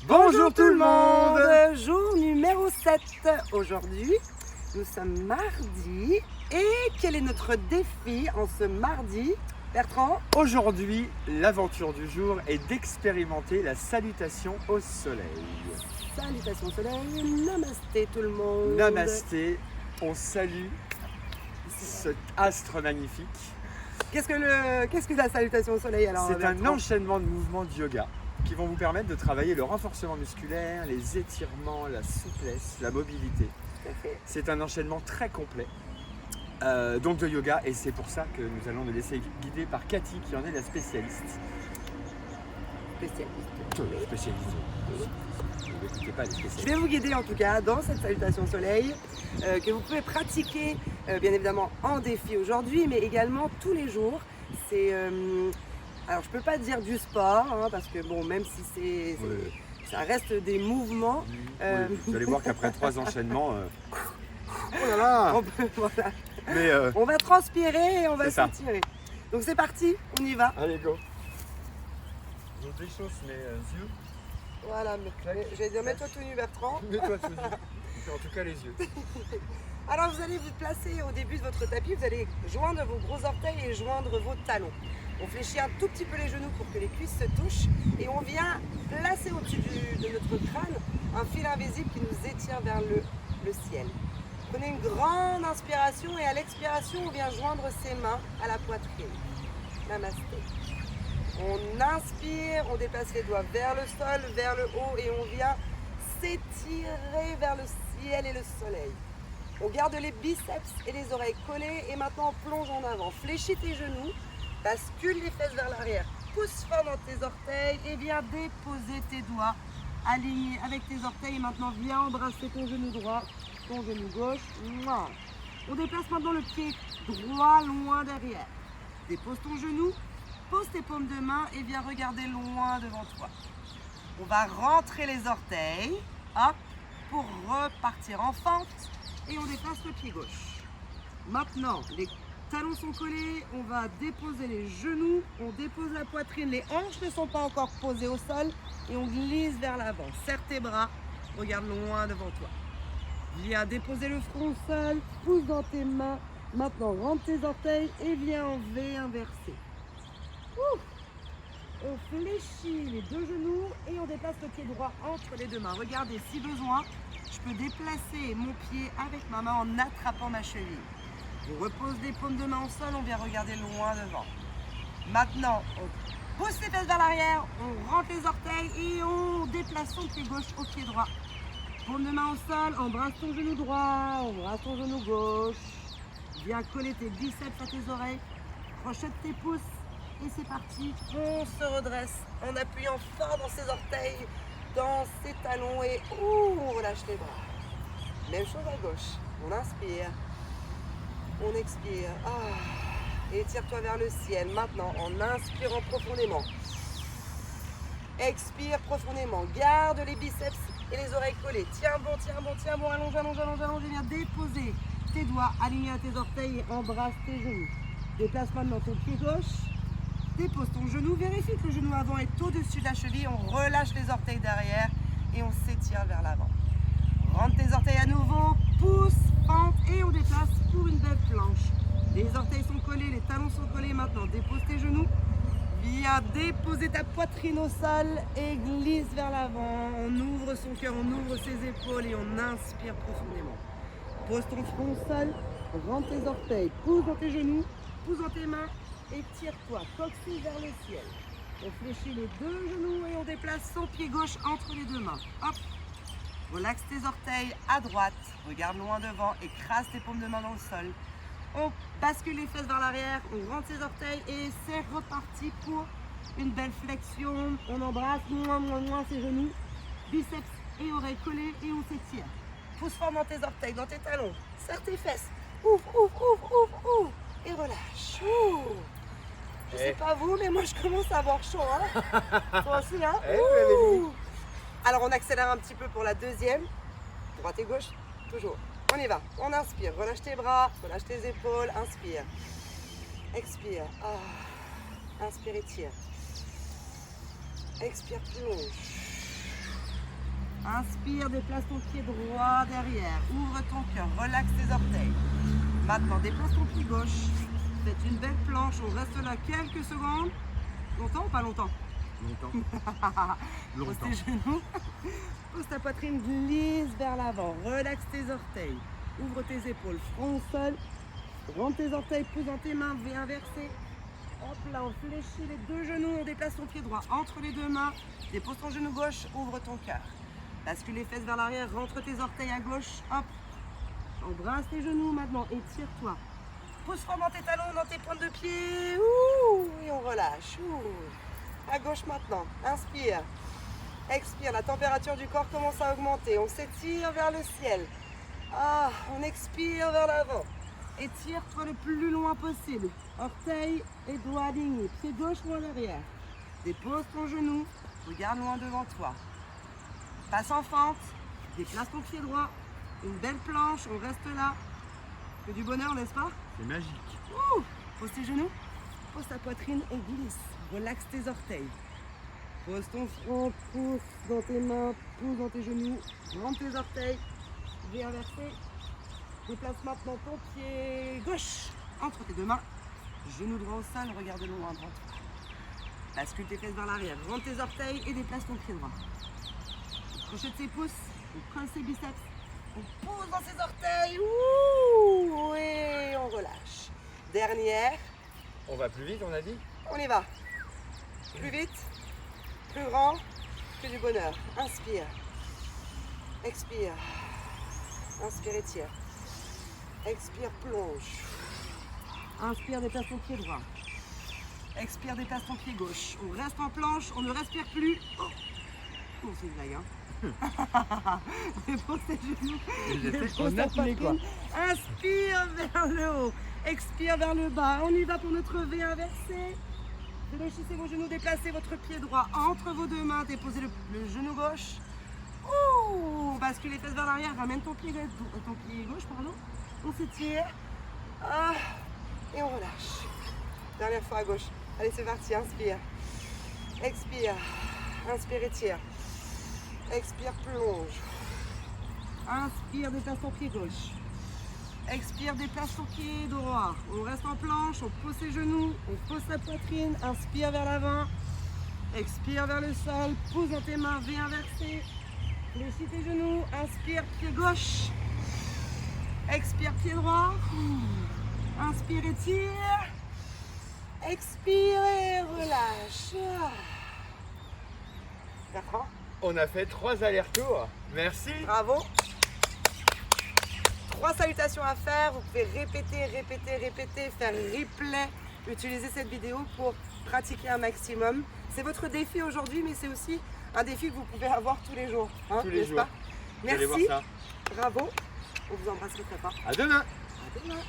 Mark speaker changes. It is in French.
Speaker 1: Bonjour tout le monde.
Speaker 2: Jour numéro 7. Aujourd'hui, nous sommes mardi. Et quel est notre défi en ce mardi, Bertrand?
Speaker 1: Aujourd'hui, l'aventure du jour est d'expérimenter la salutation au soleil.
Speaker 2: Salutations au soleil, namasté tout le monde.
Speaker 1: Namasté, on salue cet astre magnifique.
Speaker 2: Qu'est-ce que la salutation au soleil alors?
Speaker 1: C'est un
Speaker 2: Bertrand?
Speaker 1: enchaînement de mouvements de yoga qui vont vous permettre de travailler le renforcement musculaire, les étirements, la souplesse, la mobilité.
Speaker 2: Tout à fait.
Speaker 1: C'est un enchaînement très complet donc de yoga, et c'est pour ça que nous allons nous laisser guider par Cathy qui en est la spécialiste. Spécialiste. Ne l'écoutez pas les
Speaker 2: Je
Speaker 1: spécialistes.
Speaker 2: vais vous guider en tout cas dans cette salutation au soleil que vous pouvez pratiquer bien évidemment en défi aujourd'hui, mais également tous les jours. C'est alors je peux pas dire du sport hein, parce que bon, même si ça reste des mouvements.
Speaker 1: Oui, vous allez voir qu'après 3 enchaînements, oh là là,
Speaker 2: Voilà.
Speaker 1: mais
Speaker 2: On va transpirer et on va
Speaker 1: C'est ça.
Speaker 2: s'étirer. Donc c'est parti, on y va.
Speaker 1: allez go. Je déchausse mes yeux.
Speaker 2: Voilà, j'allais dire mets-toi tout nu Bertrand.
Speaker 1: Mets-toi tout nu. En tout cas les yeux.
Speaker 2: Alors vous allez vous placer au début de votre tapis, vous allez joindre vos gros orteils et joindre vos talons. On fléchit un tout petit peu les genoux pour que les cuisses se touchent et on vient placer au-dessus de notre crâne un fil invisible qui nous étire vers le ciel. Prenez une grande inspiration et à l'expiration, on vient joindre ses mains à la poitrine. Namasté. On inspire, on déplace les doigts vers le sol, vers le haut et on vient s'étirer vers le ciel et le soleil. On garde les biceps et les oreilles collées et maintenant on plonge en avant. Fléchis tes genoux, bascule les fesses vers l'arrière, pousse fort dans tes orteils et viens déposer tes doigts alignés avec tes orteils. Et maintenant viens embrasser ton genou droit, ton genou gauche. Mouah. On déplace maintenant le pied droit loin derrière. Dépose ton genou, pose tes paumes de main et viens regarder loin devant toi. On va rentrer les orteils, hop, pour repartir en fente et on déplace le pied gauche. Maintenant, les talons sont collés, on va déposer les genoux, on dépose la poitrine, les hanches ne sont pas encore posées au sol et on glisse vers l'avant. Serre tes bras, regarde loin devant toi. Viens déposer le front au sol, pousse dans tes mains. Maintenant, rentre tes orteils et viens en V inversé. Ouh. On fléchit les deux genoux et on déplace le pied droit entre les deux mains. Regardez, si besoin, je peux déplacer mon pied avec ma main en attrapant ma cheville. On repose les paumes de main au sol, on vient regarder loin devant. Maintenant, on pousse les fesses vers l'arrière, on rentre les orteils et on déplace son pied gauche au pied droit. Paume de main au sol, embrasse ton genou droit, embrasse ton genou gauche. Viens coller tes biceps à tes oreilles, crochette tes pouces et c'est parti. On se redresse en appuyant fort dans ses orteils, dans ses talons et on relâche les bras. Même chose à gauche. On inspire, on expire. Étire-toi vers le ciel. Maintenant, en inspirant profondément. Expire profondément. Garde les biceps et les oreilles collées. Tiens bon, tiens bon, tiens bon. Allonge, allonge, allonge, allonge. Viens déposer tes doigts alignés à tes orteils et embrasse tes genoux. Déplace maintenant ton pied gauche. Dépose ton genou. Vérifie que le genou avant est au-dessus de la cheville. On relâche les orteils derrière et on s'étire vers l'avant. Rentre tes orteils à nouveau. Pousse, pente et on déplace pour une belle planche. Les orteils sont collés, les talons sont collés. Maintenant, dépose tes genoux. Viens déposer ta poitrine au sol et glisse vers l'avant. On ouvre son cœur, on ouvre ses épaules et on inspire profondément. Pose ton front au sol, rentre tes orteils, pousse dans tes genoux, pousse dans tes mains et tire-toi, coccyx vers le ciel. On fléchit les deux genoux et on déplace son pied gauche entre les deux mains. Hop. Relaxe tes orteils à droite, regarde loin devant, écrase tes paumes de main dans le sol. On bascule les fesses vers l'arrière, on rentre ses orteils et c'est reparti pour une belle flexion. On embrasse moins ses genoux, biceps et oreilles collées et on s'étire. Pousse fort dans tes orteils, dans tes talons, serre tes fesses, ouvre, et relâche. Ouvre. Je sais pas vous, mais moi je commence à avoir chaud. Hein. Toi aussi, hein. Ouh. Alors on accélère un petit peu pour la deuxième. Droite et gauche, toujours. On y va. On inspire. Relâche tes bras, relâche tes épaules. Inspire. Expire. Inspire, étire. Expire, plonge. Inspire, déplace ton pied droit derrière. Ouvre ton cœur, relaxe tes orteils. Maintenant, déplace ton pied gauche. Faites une belle planche, on reste là quelques secondes. Longtemps ou pas longtemps?
Speaker 1: Longtemps.
Speaker 2: Pose
Speaker 1: Longtemps.
Speaker 2: tes genoux. Pose ta poitrine, glisse vers l'avant. Relaxe tes orteils. Ouvre tes épaules, front au sol. Rentre tes orteils, pose dans tes mains, V inversé. Hop là, on fléchit les deux genoux, on déplace ton pied droit entre les deux mains. Dépose ton genou gauche, ouvre ton cœur. Bascule les fesses vers l'arrière, rentre tes orteils à gauche. Hop. Embrasse tes genoux maintenant, étire-toi. Pousse fort dans tes talons, dans tes pointes de pied. Ouh, et on relâche. Ouh. À gauche maintenant. Inspire. Expire. La température du corps commence à augmenter. On s'étire vers le ciel. Ah, on expire vers l'avant. Étire-toi le plus loin possible. Orteils et doigts alignés. Pied gauche loin derrière. Dépose ton genou. Regarde loin devant toi. Passe en fente. Déplace ton pied droit. Une belle planche. On reste là. Que du bonheur, n'est-ce pas?
Speaker 1: C'est magique.
Speaker 2: Ouh. Pose tes genoux. Pose ta poitrine et glisse. Relaxe tes orteils. Pose ton front. Pousse dans tes mains. Pousse dans tes genoux. Rentre tes orteils. V inversé. Déplace maintenant ton pied gauche entre tes deux mains. Genou droit au sol, regarde loin devant toi. Bascule tes fesses vers l'arrière. Rentre tes orteils et déplace ton pied droit. Crochet de ses pouces. On creuse ses biceps. On pousse dans ses orteils. Ouh, et on relâche. Dernière.
Speaker 1: On va plus vite, on a dit?
Speaker 2: On y va. Plus vite, plus grand, que du bonheur. Inspire. Expire. Inspire, étire. Expire, plonge. Inspire, déplace ton pied droit. Expire, déplace ton pied gauche. On reste en planche, on ne respire plus. Oh, c'est une blague, hein. Dépose tes genoux. Dépose ta poitrine. Inspire vers le haut. Expire vers le bas. On y va pour notre V inversé. Fléchissez vos genoux, déplacez votre pied droit entre vos deux mains. Déposez le genou gauche. Ouh, bascule les fesses vers l'arrière. Ramène ton pied gauche, pardon. On s'étire. Ah, et on relâche. Dernière fois à gauche. Allez, c'est parti. Inspire. Expire. Inspire, étire. Expire, plonge. Inspire, déplace ton pied gauche. Expire, déplace ton pied droit. On reste en planche, on pose ses genoux, on pose sa poitrine. Inspire vers l'avant. Expire vers le sol. Pose dans tes mains, V inversé. Fléchis tes genoux. Inspire, pied gauche. Expire, pied droit. Inspire, étire. Expire et relâche. D'accord?
Speaker 1: On a fait 3 allers-retours. Merci.
Speaker 2: Bravo. 3 salutations à faire. Vous pouvez répéter, faire replay. Utilisez cette vidéo pour pratiquer un maximum. C'est votre défi aujourd'hui, mais c'est aussi un défi que vous pouvez avoir tous les jours. Hein,
Speaker 1: Tous les
Speaker 2: n'est-ce
Speaker 1: jours.
Speaker 2: pas?
Speaker 1: Vous allez
Speaker 2: Merci.
Speaker 1: voir ça.
Speaker 2: Bravo. On vous embrasse très fort.
Speaker 1: À demain.
Speaker 2: À demain.